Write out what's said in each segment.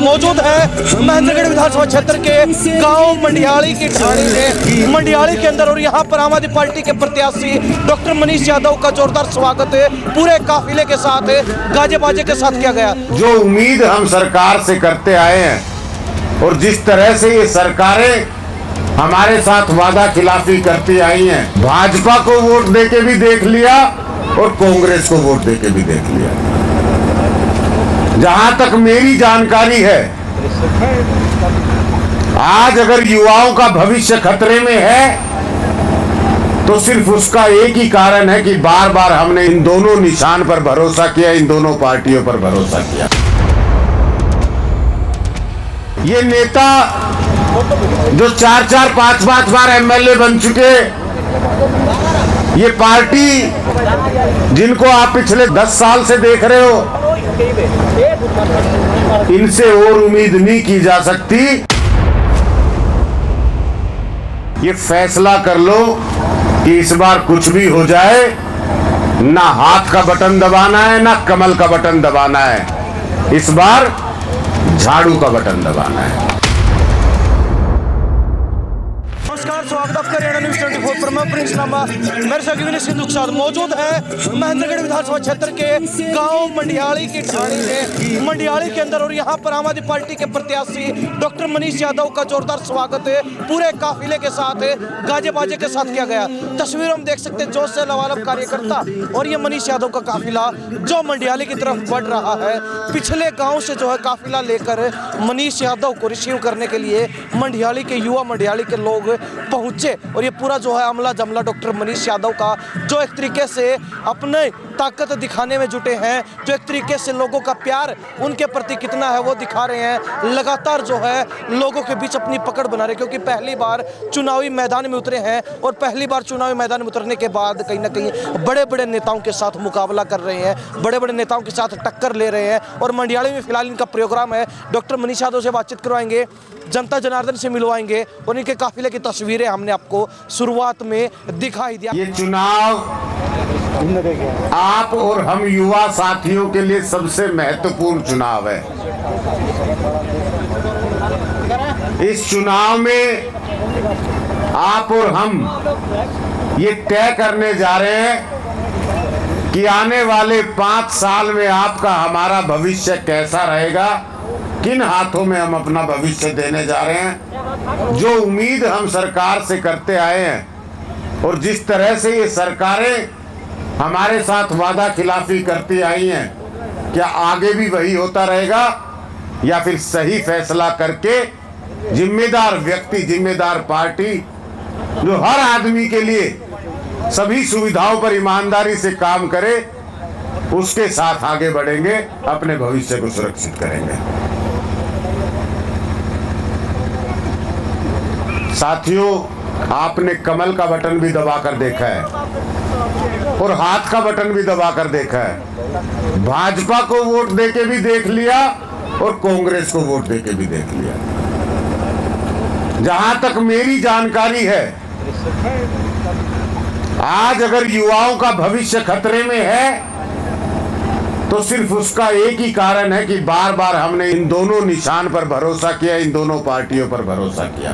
मौजूद है महेंद्रगढ़ विधानसभा क्षेत्र के गांव मंडियाली की ढाणी में, मंडियाली के अंदर, और यहां पर आम आदमी पार्टी के प्रत्याशी डॉक्टर मनीष यादव का जोरदार स्वागत है पूरे काफिले के साथ, गाजे बाजे के साथ किया गया। जो उम्मीद हम सरकार से करते आए हैं और जिस तरह से ये सरकारें हमारे साथ वादा खिलाफी करती आई हैं, भाजपा को वोट देके भी देख लिया और कांग्रेस को वोट देके भी देख लिया। जहां तक मेरी जानकारी है, आज अगर युवाओं का भविष्य खतरे में है तो सिर्फ उसका एक ही कारण है कि बार बार हमने इन दोनों निशान पर भरोसा किया, इन दोनों पार्टियों पर भरोसा किया। ये नेता जो 4-4, 5-5 बार एमएलए बन चुके, ये पार्टी जिनको आप पिछले 10 साल से देख रहे हो, इनसे और उम्मीद नहीं की जा सकती। ये फैसला कर लो कि इस बार कुछ भी हो जाए, ना हाथ का बटन दबाना है ना कमल का बटन दबाना है, इस बार झाड़ू का बटन दबाना है। नमस्कार, स्वागत आपका हरियाणा न्यूज़ 24 पर। मैं प्रिंस नामा, मेरे साथ विनय सिंधु के साथ मौजूद है महेंद्रगढ़ विधानसभा क्षेत्र के गांव मंडियाली की ढाणी में, मंडियाली के अंदर, और यहां पर आम आदमी पार्टी के प्रत्याशी डॉक्टर मनीष यादव का जोरदार स्वागत है पूरे काफिले के साथ, गाजे बाजे के साथ किया गया। तस्वीर हम देख सकते हैं, जोश से लबालब कार्यकर्ता और ये मनीष यादव का काफिला जो मंडियाली की तरफ बढ़ रहा है। पिछले गाँव से जो है काफिला लेकर मनीष यादव को रिसीव करने के लिए मंडियाली के युवा, मंडियाली के लोग पहुंचे, और ये पूरा जो है अमला जमला डॉक्टर मनीष यादव का, जो एक तरीके से अपने ताकत दिखाने में जुटे हैं, जो एक तरीके से लोगों का प्यार उनके प्रति कितना है वो दिखा रहे हैं। लगातार जो है लोगों के बीच अपनी पकड़ बना रहे, क्योंकि पहली बार चुनावी मैदान में उतरे हैं, और पहली बार चुनावी मैदान में उतरने के बाद कहीं ना कहीं बड़े बड़े नेताओं के साथ मुकाबला कर रहे हैं, बड़े बड़े नेताओं के साथ टक्कर ले रहे हैं। और मंडियाली में फिलहाल इनका प्रोग्राम है। डॉक्टर मनीष यादव से बातचीत करवाएंगे, जनता जनार्दन से मिलवाएंगे, और इनके काफिले की तस्वीरें हमने आपको शुरुआत में दिखाई दिया। ये चुनाव आप और हम युवा साथियों के लिए सबसे महत्वपूर्ण चुनाव है। इस चुनाव में आप और हम ये तय करने जा रहे हैं कि आने वाले 5 साल में आपका हमारा भविष्य कैसा रहेगा, किन हाथों में हम अपना भविष्य देने जा रहे हैं। जो उम्मीद हम सरकार से करते आए हैं और जिस तरह से ये सरकारें हमारे साथ वादा खिलाफी करती आई हैं, क्या आगे भी वही होता रहेगा, या फिर सही फैसला करके जिम्मेदार व्यक्ति, जिम्मेदार पार्टी जो हर आदमी के लिए सभी सुविधाओं पर ईमानदारी से काम करे, उसके साथ आगे बढ़ेंगे, अपने भविष्य को सुरक्षित करेंगे। साथियों, आपने कमल का बटन भी दबाकर देखा है और हाथ का बटन भी दबाकर देखा है। भाजपा को वोट देके भी देख लिया और कांग्रेस को वोट देके भी देख लिया। जहां तक मेरी जानकारी है, आज अगर युवाओं का भविष्य खतरे में है तो सिर्फ उसका एक ही कारण है कि बार बार हमने इन दोनों निशान पर भरोसा किया, इन दोनों पार्टियों पर भरोसा किया।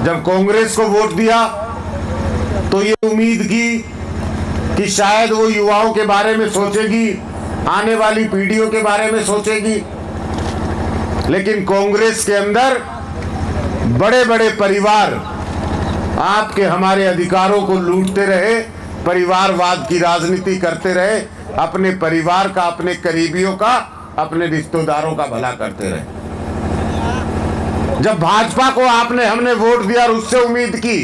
जब कांग्रेस को वोट दिया तो ये उम्मीद की कि शायद वो युवाओं के बारे में सोचेगी, आने वाली पीढ़ियों के बारे में सोचेगी, लेकिन कांग्रेस के अंदर बड़े बड़े परिवार आपके हमारे अधिकारों को लूटते रहे, परिवारवाद की राजनीति करते रहे, अपने परिवार का, अपने करीबियों का, अपने रिश्तेदारों का भला करते रहे। जब भाजपा को हमने वोट दिया और उससे उम्मीद की,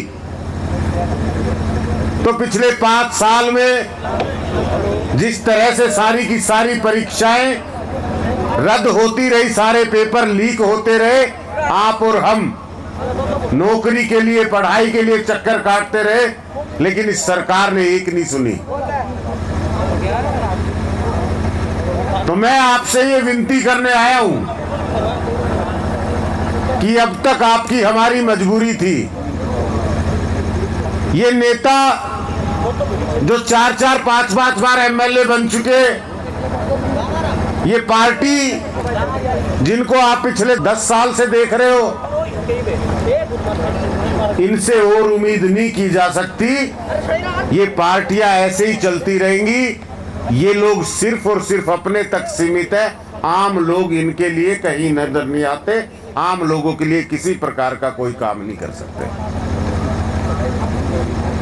तो पिछले 5 साल में जिस तरह से सारी की सारी परीक्षाएं रद्द होती रही, सारे पेपर लीक होते रहे, आप और हम नौकरी के लिए, पढ़ाई के लिए चक्कर काटते रहे, लेकिन इस सरकार ने एक नहीं सुनी। तो मैं आपसे ये विनती करने आया हूं कि अब तक आपकी हमारी मजबूरी थी। ये नेता जो 4-4, 5-5 बार एमएलए बन चुके, ये पार्टी जिनको आप पिछले 10 साल से देख रहे हो, इनसे और उम्मीद नहीं की जा सकती। ये पार्टियां ऐसे ही चलती रहेंगी। ये लोग सिर्फ और सिर्फ अपने तक सीमित है। आम लोग इनके लिए कहीं नजर नहीं आते। आम लोगों के लिए किसी प्रकार का कोई काम नहीं कर सकते।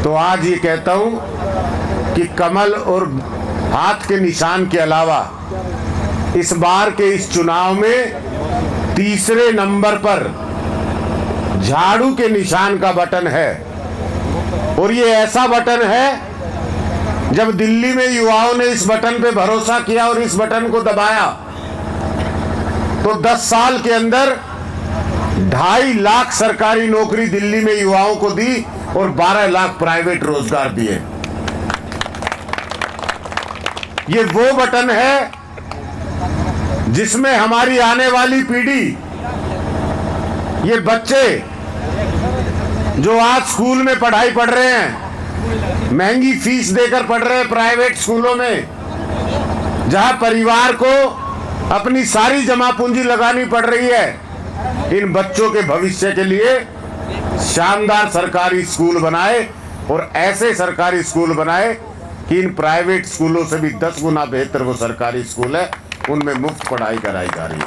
तो आज ये कहता हूं कि कमल और हाथ के निशान के अलावा इस बार के इस चुनाव में तीसरे नंबर पर झाड़ू के निशान का बटन है। और ये ऐसा बटन है, जब दिल्ली में युवाओं ने इस बटन पे भरोसा किया और इस बटन को दबाया तो 10 साल के अंदर 2.5 लाख सरकारी नौकरी दिल्ली में युवाओं को दी और 12 लाख प्राइवेट रोजगार दिए। ये वो बटन है जिसमें हमारी आने वाली पीढ़ी, ये बच्चे जो आज स्कूल में पढ़ाई पढ़ रहे हैं, महंगी फीस देकर पढ़ रहे हैं प्राइवेट स्कूलों में, जहां परिवार को अपनी सारी जमा पूंजी लगानी पड़ रही है, इन बच्चों के भविष्य के लिए शानदार सरकारी स्कूल बनाए। और ऐसे सरकारी स्कूल बनाए कि इन प्राइवेट स्कूलों से भी 10 गुना बेहतर वो सरकारी स्कूल है, उनमें मुफ्त पढ़ाई कराई जा रही है।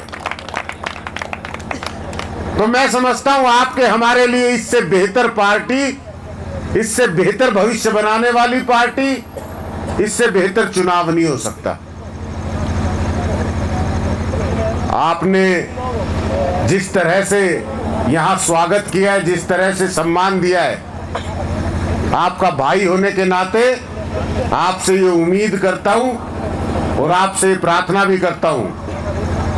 तो मैं समझता हूं आपके हमारे लिए इससे बेहतर पार्टी, इससे बेहतर भविष्य बनाने वाली पार्टी, इससे बेहतर चुनाव नहीं हो सकता। आपने जिस तरह से यहां स्वागत किया है, जिस तरह से सम्मान दिया है, आपका भाई होने के नाते आपसे ये उम्मीद करता हूं और आपसे प्रार्थना भी करता हूं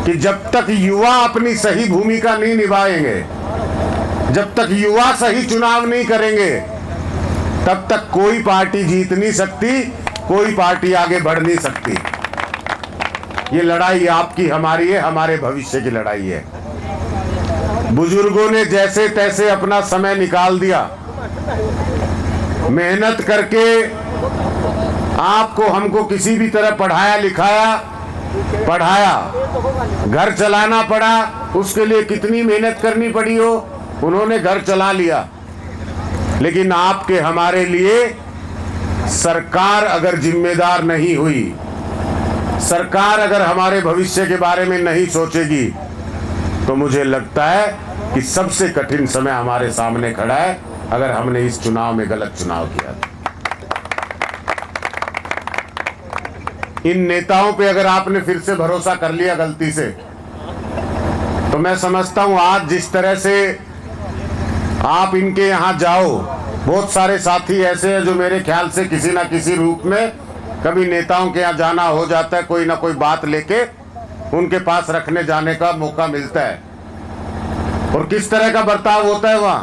कि जब तक युवा अपनी सही भूमिका नहीं निभाएंगे, जब तक युवा सही चुनाव नहीं करेंगे, तब तक कोई पार्टी जीत नहीं सकती, कोई पार्टी आगे बढ़ नहीं सकती। ये लड़ाई आपकी हमारी है, हमारे भविष्य की लड़ाई है। बुजुर्गों ने जैसे तैसे अपना समय निकाल दिया, मेहनत करके आपको हमको किसी भी तरह पढ़ाया लिखाया, घर चलाना पड़ा, उसके लिए कितनी मेहनत करनी पड़ी हो, उन्होंने घर चला लिया। लेकिन आपके हमारे लिए सरकार अगर जिम्मेदार नहीं हुई, सरकार अगर हमारे भविष्य के बारे में नहीं सोचेगी, तो मुझे लगता है कि सबसे कठिन समय हमारे सामने खड़ा है अगर हमने इस चुनाव में गलत चुनाव किया। इन नेताओं पे अगर आपने फिर से भरोसा कर लिया गलती से, तो मैं समझता हूं आज जिस तरह से आप इनके यहां जाओ, बहुत सारे साथी ऐसे हैं जो मेरे ख्याल से किसी ना किसी रूप में कभी नेताओं के यहाँ जाना हो जाता है, कोई ना कोई बात लेके उनके पास रखने जाने का मौका मिलता है। और किस तरह का बर्ताव होता है वहां,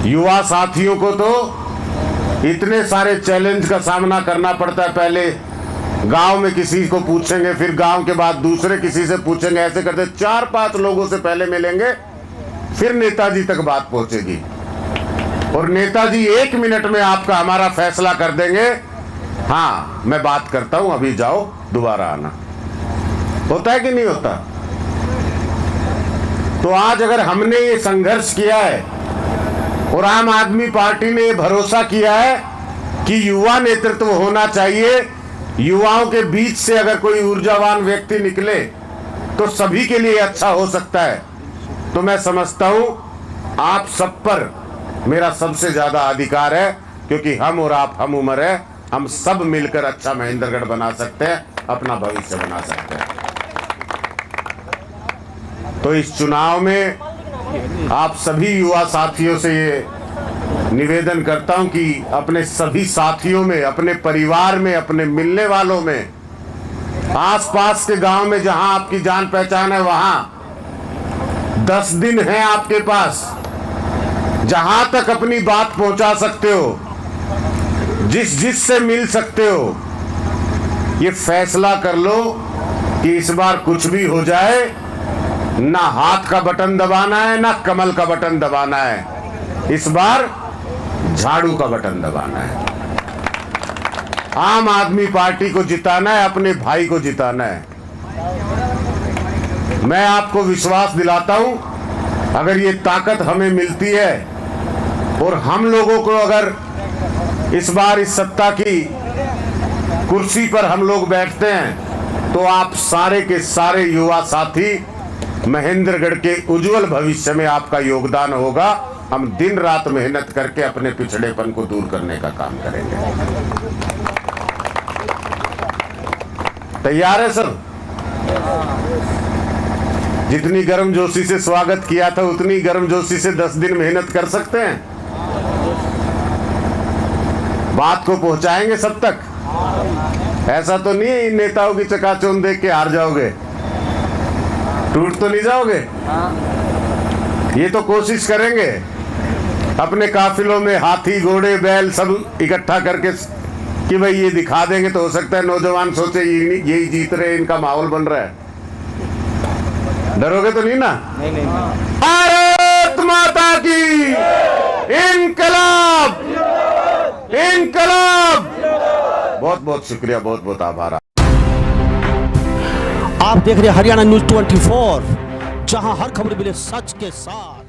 युवा साथियों को तो इतने सारे चैलेंज का सामना करना पड़ता है। पहले गांव में किसी को पूछेंगे, फिर गांव के बाद दूसरे किसी से पूछेंगे, ऐसे करते 4-5 लोगों से पहले मिलेंगे, फिर नेताजी तक बात पहुंचेगी। और नेताजी 1 मिनट में आपका हमारा फैसला कर देंगे, हाँ मैं बात करता हूं, अभी जाओ, दोबारा आना। होता है कि नहीं होता? तो आज अगर हमने ये संघर्ष किया है और आम आदमी पार्टी ने ये भरोसा किया है कि युवा नेतृत्व होना चाहिए, युवाओं के बीच से अगर कोई ऊर्जावान व्यक्ति निकले तो सभी के लिए अच्छा हो सकता है, तो मैं समझता हूं आप सब पर मेरा सबसे ज्यादा अधिकार है, क्योंकि हम और आप हम उम्र है, हम सब मिलकर अच्छा महेंद्रगढ़ बना सकते हैं, अपना भविष्य बना सकते हैं। तो इस चुनाव में आप सभी युवा साथियों से ये निवेदन करता हूं कि अपने सभी साथियों में, अपने परिवार में, अपने मिलने वालों में, आसपास के गांव में जहां आपकी जान पहचान है, वहां 10 दिन है आपके पास, जहां तक अपनी बात पहुंचा सकते हो, जिस से मिल सकते हो, ये फैसला कर लो कि इस बार कुछ भी हो जाए, ना हाथ का बटन दबाना है, ना कमल का बटन दबाना है, इस बार झाड़ू का बटन दबाना है। आम आदमी पार्टी को जिताना है, अपने भाई को जिताना है। मैं आपको विश्वास दिलाता हूं, अगर ये ताकत हमें मिलती है और हम लोगों को अगर इस बार इस सत्ता की कुर्सी पर हम लोग बैठते हैं, तो आप सारे के सारे युवा साथी महेंद्रगढ़ के उज्जवल भविष्य में आपका योगदान होगा। हम दिन रात मेहनत करके अपने पिछड़ेपन को दूर करने का काम करेंगे। तैयार है सब? जितनी गर्मजोशी से स्वागत किया था, उतनी गर्मजोशी से 10 दिन मेहनत कर सकते हैं? बात को पहुंचाएंगे सब तक? ऐसा तो नहीं है इन नेताओं की चकाचौंध देख के हार जाओगे, टूट तो नहीं जाओगे? ये तो कोशिश करेंगे अपने काफिलों में हाथी घोड़े बैल सब इकट्ठा करके कि भाई ये दिखा देंगे तो हो सकता है नौजवान सोचे यही जीत रहे, इनका माहौल बन रहा है। डरोगे तो नहीं ना? नहीं। भारत माता की इनकलाब, इनकलाब। बहुत बहुत शुक्रिया, बहुत बहुत आभार। आप देख रहे हैं हरियाणा न्यूज 24, जहां हर खबर मिले सच के साथ।